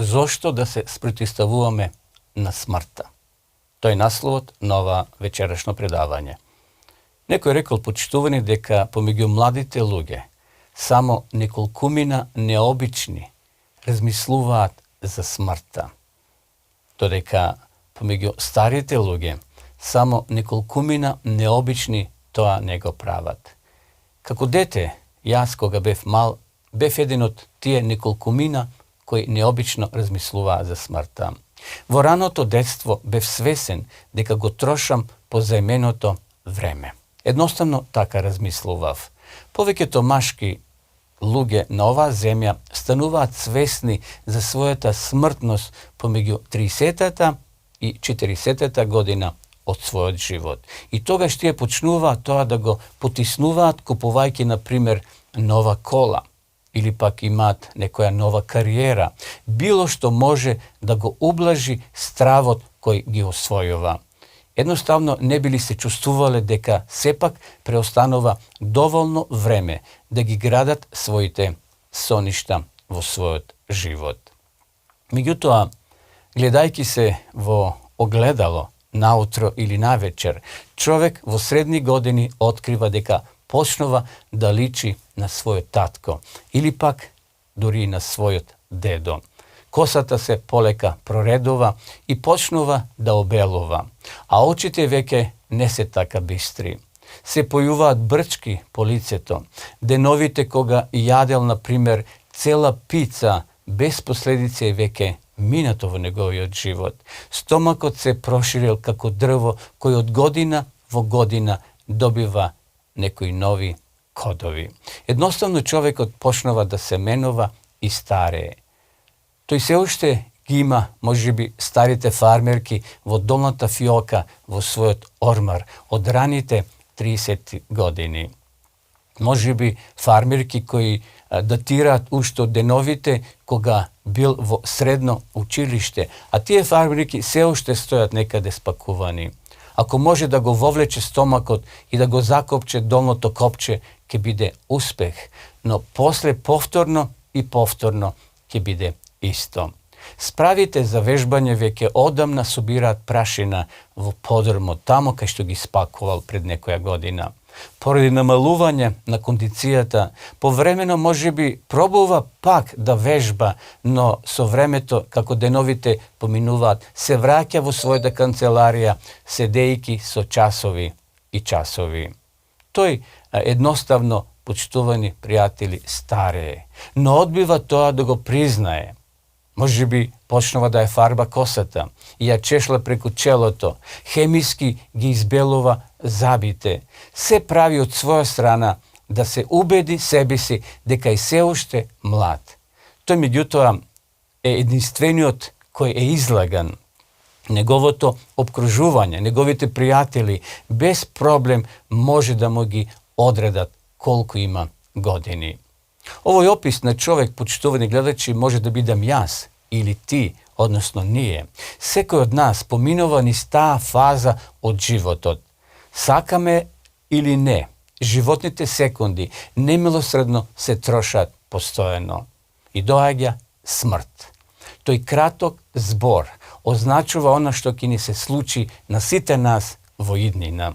Зошто да се спротивставуваме на смртта? Тој е насловот на ова вечерашно предавање. Некој рекол, почитувани, дека помеѓу младите луѓе само неколкумина необични размислуваат за смртта, додека помеѓу старите луѓе само неколкумина необични тоа не го прават. Како дете, јас кога бев мал, бев еден од тие неколкумина кои необично размислуваа за смртта. Во раното детство бев свесен дека го трошам позајменото време. Едноставно така размислував. Повеќето машки луѓе на оваа земја стануваат свесни за својата смртност помеѓу 30-та и 40-та година од својот живот. И тогаш тие почнуваат тоа да го потиснуваат купувајќи, например, нова кола, или пак имаат некоја нова кариера, било што може да го ублажи стравот кој ги освојува. Едноставно не били се чувствувале дека сепак преостанува доволно време да ги градат своите соништа во својот живот. Меѓутоа, гледајќи се во огледало наутро или навечер, човек во средни години открива дека почнува да личи на својот татко или пак дури на својот дедо. Косата се полека проредува и почнува да обелува, а очите веќе не се така бистри. Се појуваат брчки по лицето. Деновите кога јадел, например, цела пица без последици е веќе минато во неговиот живот. Стомакот се проширил како дрво кој од година во година добива некои нови кодови. Едноставно човекот почнува да се менува и старее. Тој се уште ги има, можеби, старите фармерки во долната фиока во својот ормар од раните 30 години. Можеби фармерки кои датираат уште од деновите кога бил во средно училиште, а тие фармерки се уште стојат некаде спакувани. Ако може да го вовлече стомакот и да го закопче долното копче, ќе биде успех, но после повторно и повторно ќе биде исто. Справите за вежбање веќе одамна собираат прашина во подормот, тамо кај што ги спакувал пред некоја година. Поради намалување на кондицијата, повремено можеби пробува пак да вежба, но со времето, како деновите поминуваат, се враќа во својата канцеларија, седејки со часови и часови. Тој едноставно, почитувани пријатели, старее, но одбива тоа да го признае. Можеби почнува да ја фарба косата и ја чешла преку челото, хемиски ги избелува забите. Се прави од своја страна да се убеди себе си дека е се уште млад. Тој меѓутоа е единствениот кој е излаган. Неговото обкружување, неговите пријатели без проблем може да му ги одредат колку има години. Овој опис на човек, почитувани гледачи, може да бидам јас или ти, односно ние. Секој од нас поминува низ таа фаза од животот. Сакаме или не, животните секунди немилосредно се трошат постојано. И доаѓа смрт. Тој краток збор означува она што ќе ни се случи на сите нас во иднина.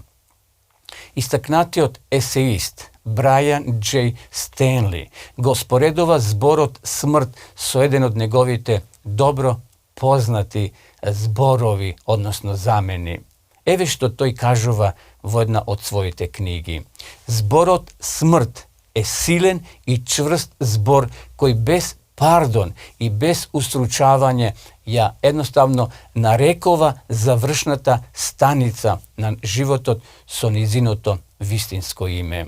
Истакнатиот есеист Брајан Џ. Стенли го споредува зборот смрт со еден од неговите добро познати зборови, односно замени. Еве што тој кажува во една од своите книги. Зборот смрт е силен и чврст збор кој без пардон и без устручавање ја едноставно нарекува завршната станица на животот со низиното вистинско име.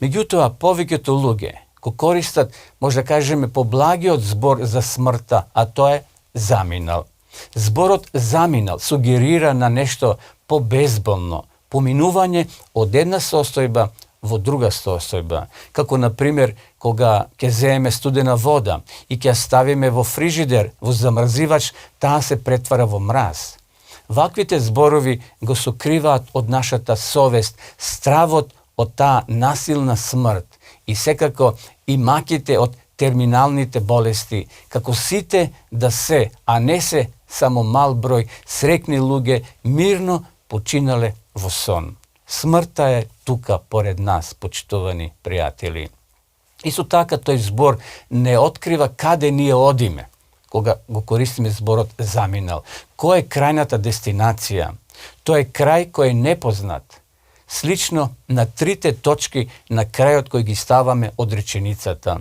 Меѓутоа, повеќето луѓе го користат, може да кажеме, поблагиот збор за смртта, а тоа е заминал. Зборот заминал сугерира на нешто побезболно, поминување од една состојба во друга состојба, како например кога ќе земеме студена вода и ќе ја ставиме во фрижидер, во замрзивач, таа се претвара во мраз. Ваквите зборови го сокриваат од нашата совест стравот од таа насилна смрт и секако и маките од терминалните болести, како сите да се, а не се само мал број срекни луѓе мирно починале во сон. Смртта е тука поред нас, почитувани пријатели. Исто така тој збор не открива каде ние одиме, кога го користиме зборот заминал. Која е крајната дестинација? Тој е крај кој е непознат. Слично на трите точки на крајот кој ги ставаме од реченицата.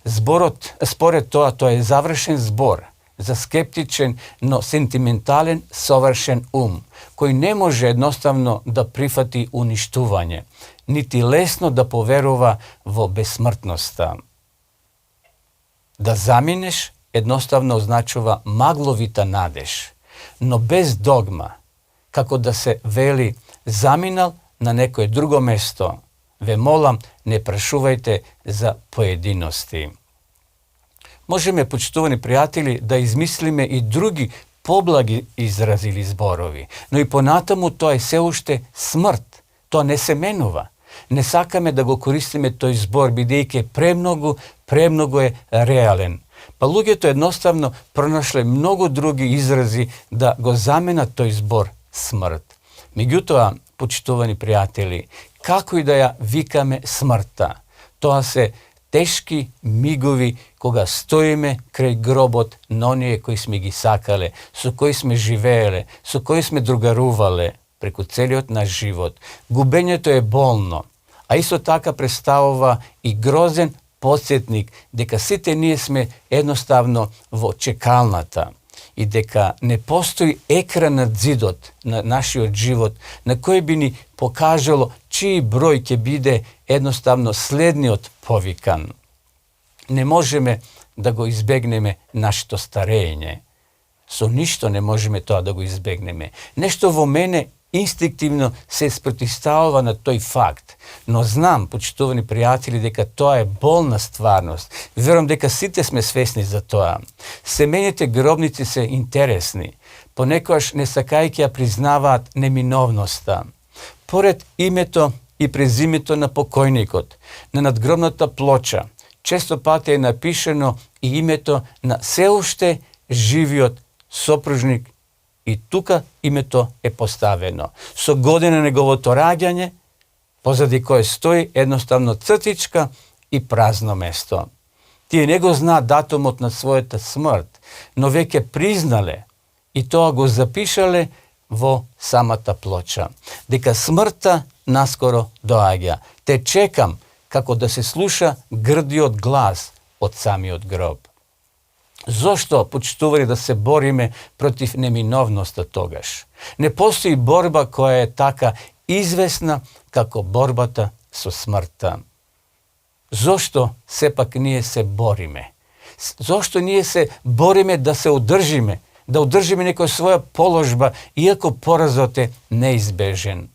Зборот, според тоа, тој е завршен збор за скептичен, но сентиментален, совршен ум, кој не може едноставно да прифати уништување, нити лесно да поверува во бесмртноста. Да заминеш едноставно означува магловита надеж, но без догма, како да се вели заминал на некое друго место. Ве молам, не прашувајте за поединости. Можеме, почитувани пријатели, да измислиме и други поблаги изрази или зборови, но и понатаму тоа е се уште смрт. Тоа не се менува. Не сакаме да го користиме тој збор, бидејќи премногу е реален. Па луѓето едноставно пронашле многу други изрази да го заменат тој збор смрт. Меѓутоа, почитувани пријатели, како и да ја викаме смртта, тоа се тешки мигови кога стоиме крај гробот на оние кои сме ги сакале, со кои сме живееле, со кои сме другарувале преку целиот наш живот. Губењето е болно, а исто така представува и грозен подсетник дека сите ние сме едноставно во чекалната и дека не постои екран над зидот на нашиот живот на кој би ни покажало чии број ќе биде едноставно следниот повикан. Не можеме да го избегнеме нашето старење. Со ништо не можеме тоа да го избегнеме. Нешто во мене инстинктивно се спротивставува на тој факт, но знам, почитувани пријатели, дека тоа е болна стварност. Верувам дека сите сме свесни за тоа. Семејните гробници се интересни, понекогаш не сакајќи ја признаваат неминовноста. Поред името и презимето на покојникот, на надгробната плоча, често пати е напишено и името на се уште живиот сопружник и тука името е поставено. Со година неговото раѓање, позади кое стои едноставно цртичка и празно место. Тие не го знаат датумот на својата смрт, но веќе признале и тоа го запишале во самата плоча. Дека смртта наскоро доаѓа. Те чекам како да се слуша грдиот глас од самиот гроб. Зошто, почитували, да се бориме против неминовноста тогаш? Не постои борба која е така известна како борбата со смртта. Зошто сепак ние се бориме? Зошто ние се бориме да се одржиме, да одржиме некоја своја положба, иако поразот е неизбежен?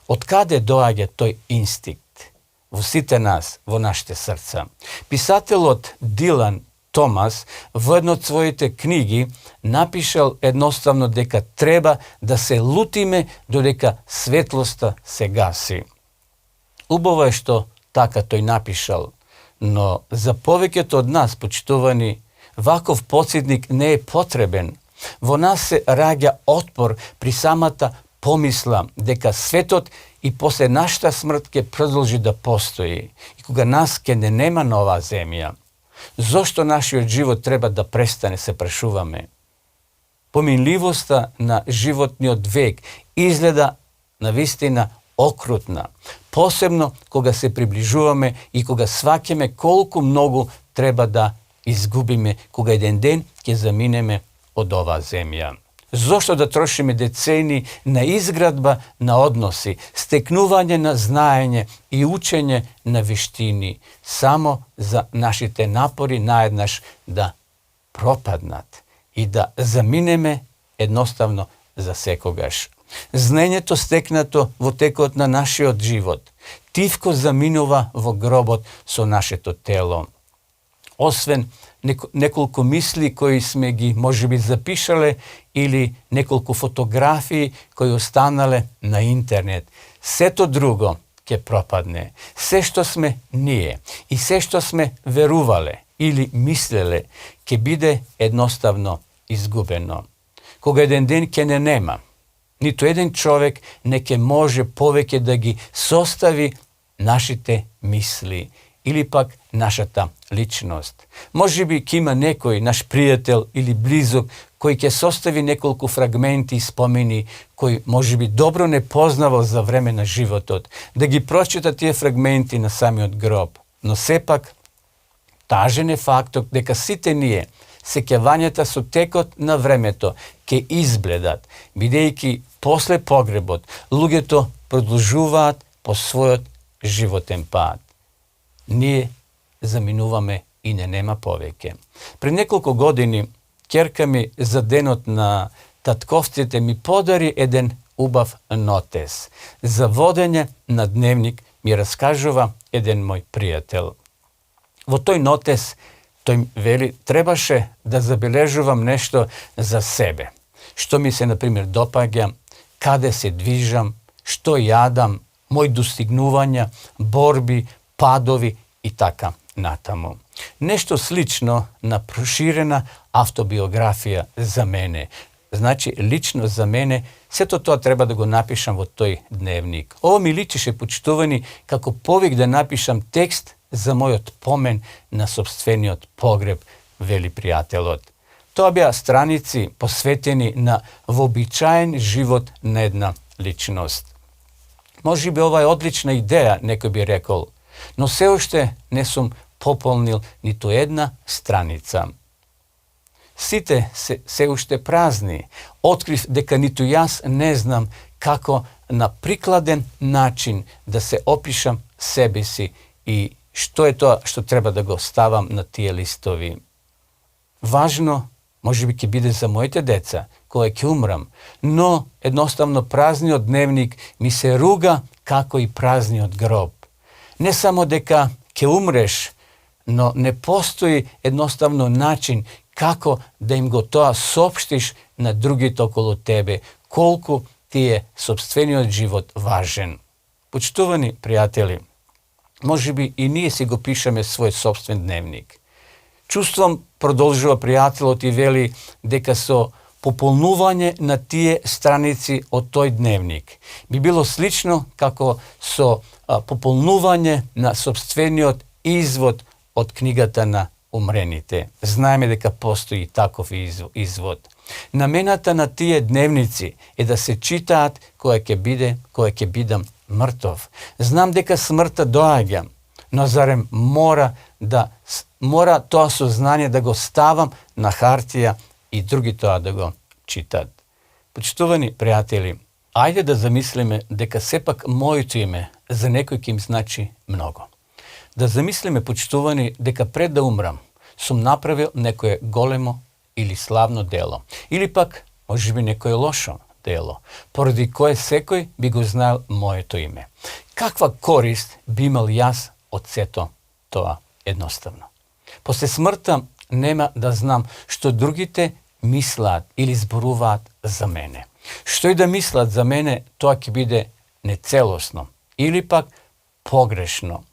Од каде доаѓа тој инстинкт? Во сите нас, во нашите срца. Писателот Дилан Томас во една од своите книги напишал едноставно дека треба да се лутиме додека светлоста се гаси. Убаво е што така тој напишал, но за повеќето од нас, почитувани, ваков подсетник не е потребен. Во нас се раѓа отпор при самата помисла дека светот и после нашата смрт ќе продолжи да постои и кога нас ќе не нема на оваа земја. Зошто нашиот живот треба да престане, се прашуваме. Поминливоста на животниот век изгледа навистина окрутна, посебно кога се приближуваме и кога сваќаме колку многу треба да изгубиме кога еден ден ќе заминеме од оваа земја. Зошто да трошиме децени на изградба на односи, стекнување на знаење и учење на вештини, само за нашите напори наеднаш да пропаднат и да заминеме едноставно за секогаш. Знаењето стекнато во текот на нашиот живот тивко заминува во гробот со нашето тело. Освен неколку мисли кои сме ги можеби запишале или неколку фотографии кои останале на интернет, сето друго ќе пропадне. Се што сме ние и се што сме верувале или мислеле ќе биде едноставно изгубено. Кога еден ден ќе не нема, ниту еден човек не ќе може повеќе да ги состави нашите мисли или пак нашата личност. Може би ќе има некој наш пријател или близок кој ќе состави неколку фрагменти и спомени кој може би добро не познавал за време на животот, да ги прочита тие фрагменти на самиот гроб. Но сепак, тажен е фактот дека сите ние сеќавањата со текот на времето ќе избледат, бидејќи после погребот луѓето продолжуваат по својот животен пат. Ние заминуваме и не нема повеќе. Пред неколку години ќерка ми за денот на татковците ми подари еден убав нотес. За водење на дневник ми раскажува еден мој пријател. Во тој нотес тој вели, требаше да забележувам нешто за себе. Што ми се, например, допаѓа, каде се движам, што јадам, мои достигнувања, борби, падови и така натаму. Нешто слично на проширена автобиографија за мене. Значи, лично за мене, сето тоа треба да го напишам во тој дневник. Ово ми личеше, почитувани, како повик да напишам текст за мојот помен на собствениот погреб, вели пријателот. Тоа беа страници посветени на вообичаен живот на една личност. Може би ова е одлична идеја, некој би рекол, но се уште не сум пополнил ниту една страница. Сите се уште празни. Открив дека ниту јас не знам како на прикладен начин да се опишам себе си и што е тоа што треба да го ставам на тие листови. Важно, може би ќе биде за моите деца, кога ќе умрам, но едноставно празниот дневник ми се руга како и празниот гроб. Не само дека ќе умреш, но не постои едноставно начин како да им го тоа соопштиш на другите околу тебе, колку ти е собствениот живот важен. Почитувани пријатели, може би и ние си го пишеме свој собствен дневник. Чувствам, продолжува пријателот и вели, дека со пополнување на тие страници од тој дневник би било слично како со пополнување на собствениот извод од книгата на умрените. Знаеме дека постои таков извод. Намената на тие дневници е да се читаат кога ќе бидам мртов. Знам дека смртта доаѓа, но зарем мора тоа сознание да го ставам на хартија и други тоа да го читат. Почитувани пријатели, ајде да замислиме дека сепак моето име за некој ќе им значи многу. Да замислиме, почитувани, дека пред да умрам сум направил некое големо или славно дело, или пак може би некое лошо дело, поради кое секој би го знаел моето име. Каква корист би имал јас од сето тоа едноставно? После смртта нема да знам што другите мислат или зборуваат за мене. Што и да мислат за мене, тоа ќе биде нецелосно или пак погрешно.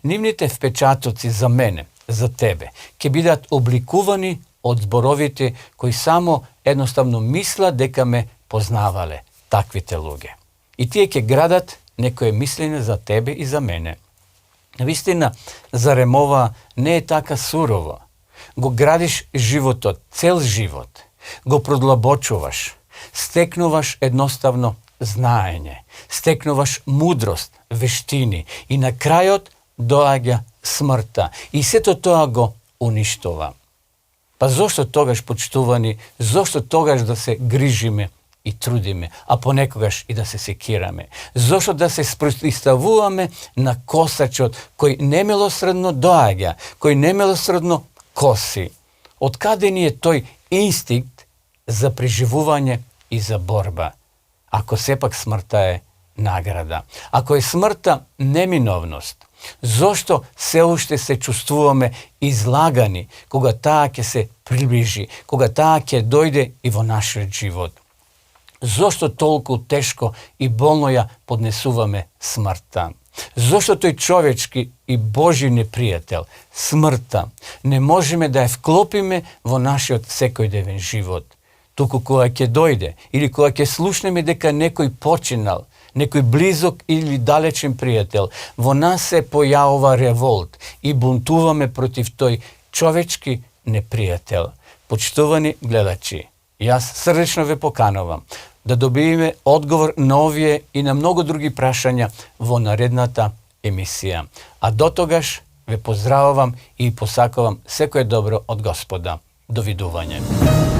Нивните впечатоци за мене, за тебе, ќе бидат обликувани од зборовите кои само едноставно мислат дека ме познавале, таквите луѓе. И тие ќе градат некое мислење за тебе и за мене. Вистина, зарем ова не е така сурово. Го градиш животот, цел живот, го продлабочуваш, стекнуваш едноставно знаење, стекнуваш мудрост, вештини и на крајот доаѓа смртта и сето тоа го уништува. Па зошто тогаш, почитувани, зошто тогаш да се грижиме и трудиме, а понекогаш и да се секираме? Зошто да се спротивставуваме на косачот кој немилосредно доаѓа, кој немилосредно коси? Од каде ни е тој инстинкт за преживување и за борба? Ако сепак смртта е награда, ако е смртта неминовност, зошто се уште се чувствуваме излагани кога таа ќе се приближи, кога таа ќе дојде и во нашиот живот? Зошто толку тешко и болно ја поднесуваме смртта? Зошто тој човечки и Божи непријател, смртта, не можеме да ја вклопиме во нашиот секојдневен живот. Туку кога ќе дојде или кога ќе слушнеме дека некој починал, некој близок или далечен пријател, во нас се појавува револт и бунтуваме против тој човечки непријател. Почитувани гледачи, јас срдечно ве поканувам да добиеме одговор на овие и на многу други прашања во наредната емисија. А дотогаш ве поздравувам и посакувам секое добро од Господа. Довидување.